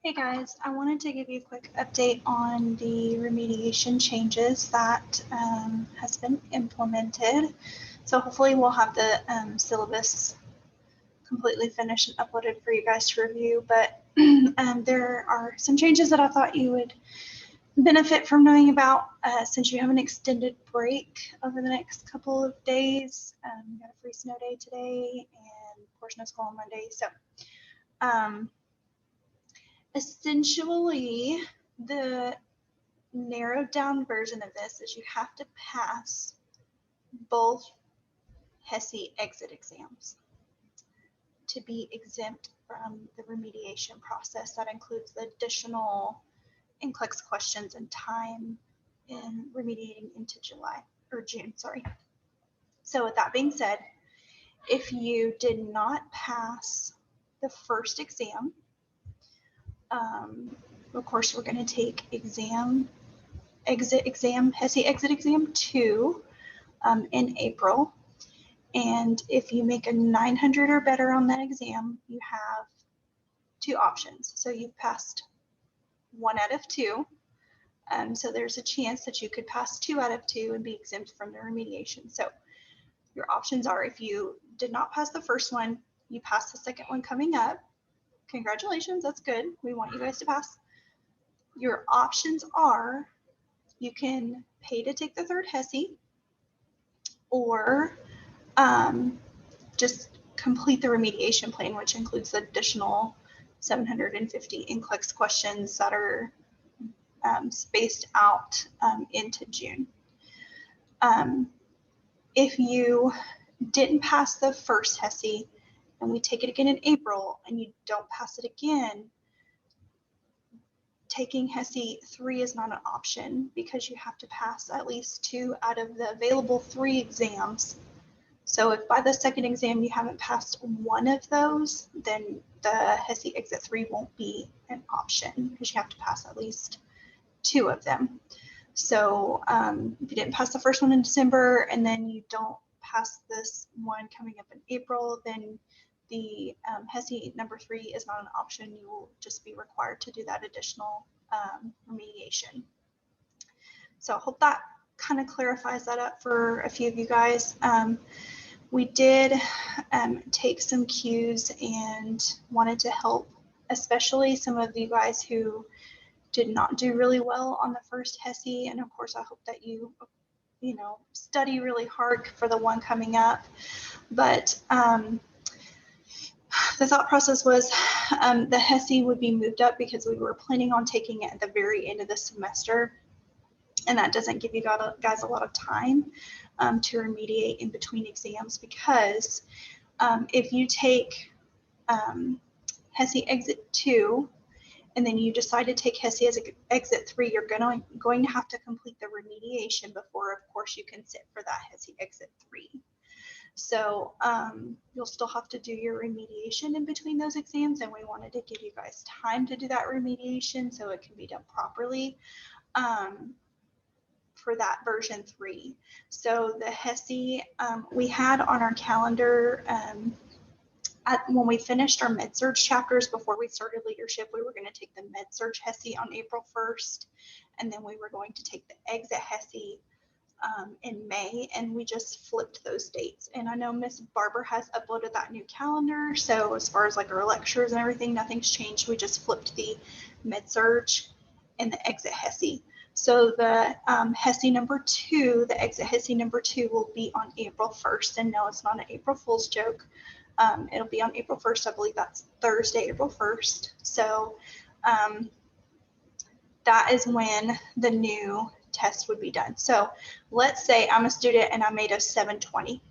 Hey guys, I wanted to give you a quick update on the remediation changes that has been implemented. So hopefully we'll have the syllabus completely finished and uploaded for you guys to review, but there are some changes that I thought you would benefit from knowing about since you have an extended break over the next couple of days. We got a free snow day today and portion of school on Monday. So essentially, the narrowed down version of this is you have to pass both HESI exit exams to be exempt from the remediation process. That includes the additional NCLEX questions and time in remediating into June. So with that being said, if you did not pass the first exam, of course, we're going to take HESI exit exam 2 in April. And if you make a 900 or better on that exam, you have two options. So you've passed 1 out of 2. So there's a chance that you could pass 2 out of 2 and be exempt from the remediation. So your options are, if you did not pass the first one, you pass the second one coming up. Congratulations, that's good. We want you guys to pass. Your options are, you can pay to take the third HESI, or just complete the remediation plan, which includes the additional 750 NCLEX questions that are spaced out into June. If you didn't pass the first HESI and we take it again in April and you don't pass it again, taking HESI 3 is not an option because you have to pass at least 2 out of the available 3 exams. So if by the second exam you haven't passed one of those, then the HESI exit 3 won't be an option because you have to pass at least 2 of them. So if you didn't pass the first one in December and then you don't pass this one coming up in April, then the HESI number 3 is not an option. You will just be required to do that additional remediation. So I hope that kind of clarifies that up for a few of you guys. We did take some cues and wanted to help, especially some of you guys who did not do really well on the first HESI. And of course, I hope that you study really hard for the one coming up. But the thought process was the HESI would be moved up because we were planning on taking it at the very end of the semester. And that doesn't give you guys a lot of time to remediate in between exams, because if you take HESI exit 2 and then you decide to take HESI as exit 3, you're going to have to complete the remediation before, of course, you can sit for that HESI exit 3. So you'll still have to do your remediation in between those exams, and we wanted to give you guys time to do that remediation so it can be done properly for that version 3. So the HESI we had on our calendar when we finished our med-surg chapters before we started leadership, we were going to take the med-surg HESI on April 1st, and then we were going to take the exit HESI in May, and we just flipped those dates. And I know Miss Barber has uploaded that new calendar, so as far as like our lectures and everything, nothing's changed. We just flipped the med-surg and the exit HESI. So the HESI number 2, the exit HESI number 2 will be on April 1st. And no, it's not an April Fool's joke. It'll be on April 1st. I believe that's Thursday, April 1st. So that is when the new test would be done. So let's say I'm a student and I made a 720.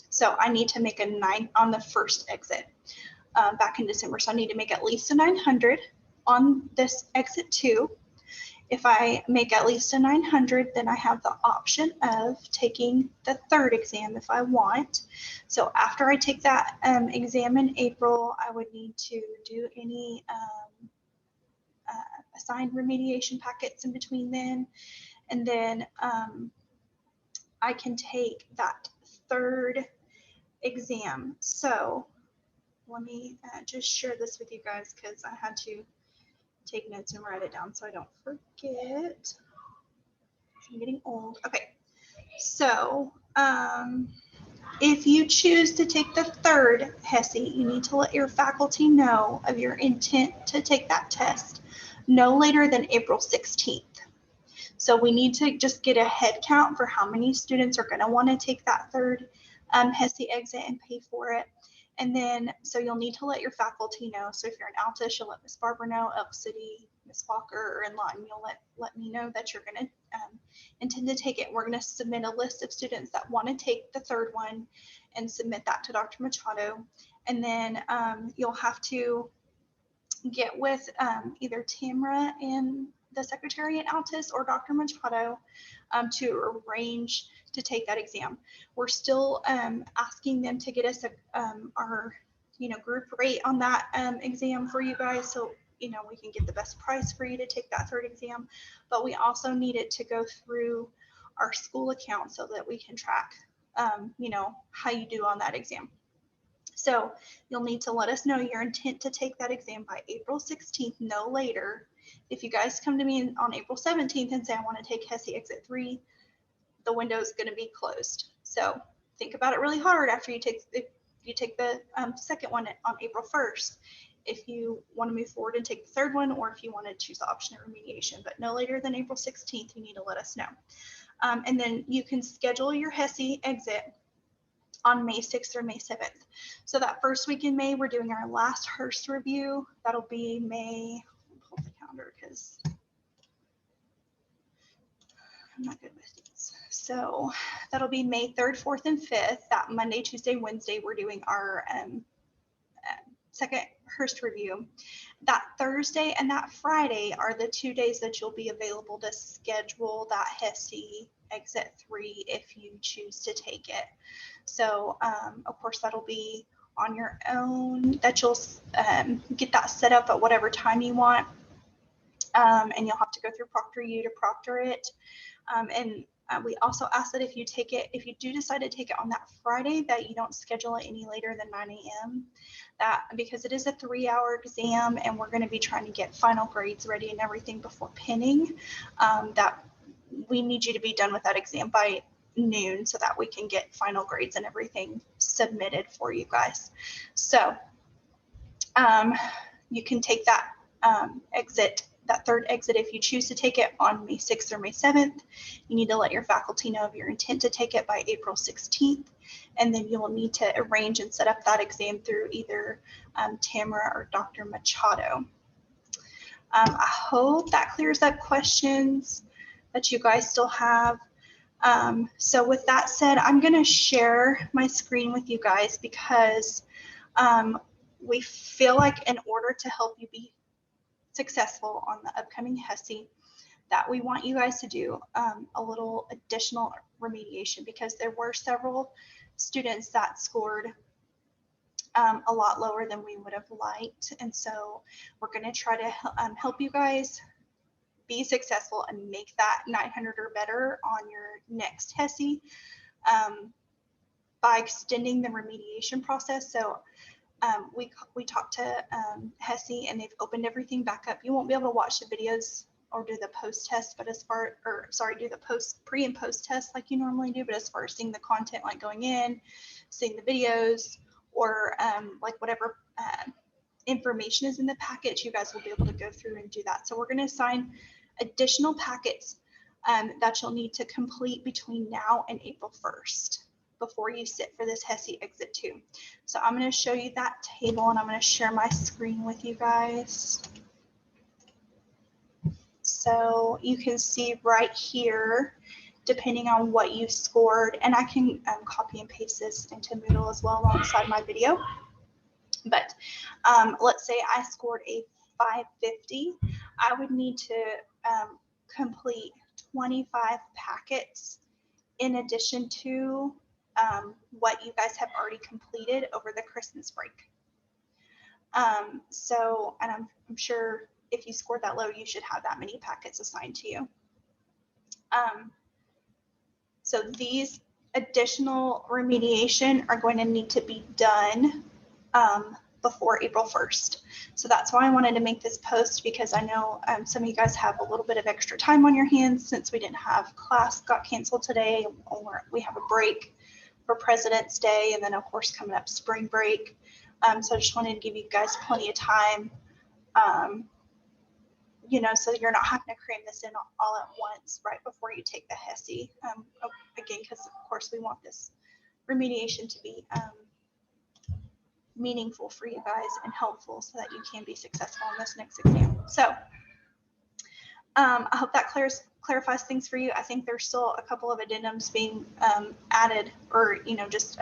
So I need to make a 9 on the first exit back in December. So I need to make at least a 900 on this exit 2. If I make at least a 900, then I have the option of taking the third exam if I want. So after I take that exam in April, I would need to do any assigned remediation packets in between then. And then I can take that third exam. So let me just share this with you guys because I had to take notes and write it down so I don't forget. I'm getting old. Okay, so if you choose to take the third HESI, you need to let your faculty know of your intent to take that test no later than April 16th. So we need to just get a head count for how many students are going to want to take that third HESI exit and pay for it. And then, so you'll need to let your faculty know. So if you're in Altus, you'll let Miss Barbara know, Elk City, Miss Walker, or in Lawton, you'll let me know that you're going to intend to take it. We're going to submit a list of students that want to take the third one and submit that to Dr. Machado. And then you'll have to get with either Tamara and the secretary at Altus or Dr. Machado to arrange to take that exam. We're still asking them to get us our group rate on that exam for you guys, so we can get the best price for you to take that third exam. But we also need it to go through our school account so that we can track how you do on that exam. So you'll need to let us know your intent to take that exam by April 16th, no later. If you guys come to me on April 17th and say, I want to take HESI Exit 3, the window is going to be closed. So think about it really hard after you take the second one on April 1st. If you want to move forward and take the third one, or if you want to choose the option of remediation, but no later than April 16th, you need to let us know. And then you can schedule your HESI exit on May 6th or May 7th. So that first week in May, we're doing our last HERS review. That'll be May, pull up the calendar because I'm not good with these. So that'll be May 3rd, 4th, and 5th. That Monday, Tuesday, Wednesday, we're doing our second HERS review. That Thursday and that Friday are the 2 days that you'll be available to schedule that HESI Exit 3 if you choose to take it. So of course that'll be on your own, that you'll get that set up at whatever time you want, and you'll have to go through ProctorU to proctor it. And we also ask that if you do decide to take it on that Friday, that you don't schedule it any later than 9 a.m. Because it is a 3-hour exam and we're going to be trying to get final grades ready and everything before pinning, that we need you to be done with that exam by noon so that we can get final grades and everything submitted for you guys. So you can take that that third exit if you choose to take it on May 6th or May 7th. You need to let your faculty know of your intent to take it by April 16th, and then you will need to arrange and set up that exam through either Tamara or Dr. Machado. I hope that clears up questions that you guys still have. So with that said, I'm going to share my screen with you guys because we feel like in order to help you be successful on the upcoming HESI, that we want you guys to do a little additional remediation, because there were several students that scored a lot lower than we would have liked. And so we're going to try to help you guys be successful and make that 900 or better on your next HESI by extending the remediation process. So we talked to HESI and they've opened everything back up. You won't be able to watch the videos or do the post test, but do the pre and post test like you normally do, but as far as seeing the content, like going in, seeing the videos, or like whatever information is in the package, you guys will be able to go through and do that. So we're going to assign additional packets that you'll need to complete between now and April 1st before you sit for this HESI Exit 2. So I'm going to show you that table and I'm going to share my screen with you guys. So you can see right here, depending on what you scored, and I can copy and paste this into Moodle as well alongside my video. But let's say I scored a 550, I would need to complete 25 packets in addition to what you guys have already completed over the Christmas break. So, and I'm sure if you scored that low, you should have that many packets assigned to you. So these additional remediation are going to need to be done before April 1st. So that's why I wanted to make this post, because I know some of you guys have a little bit of extra time on your hands since we didn't have class, got canceled today, or we have a break for President's Day, and then of course coming up spring break. So I just wanted to give you guys plenty of time, so you're not having to cram this in all at once right before you take the HESI. Again, because of course we want this remediation to be meaningful for you guys and helpful so that you can be successful in this next exam. So I hope that clarifies things for you. I think there's still a couple of addendums being added, or just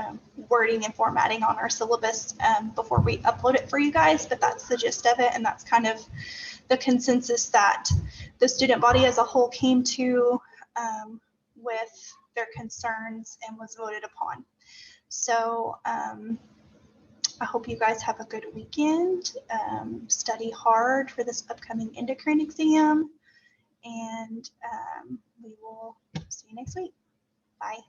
wording and formatting on our syllabus before we upload it for you guys, but that's the gist of it, and that's kind of the consensus that the student body as a whole came to with their concerns and was voted upon. So I hope you guys have a good weekend. Study hard for this upcoming endocrine exam, and we will see you next week. Bye.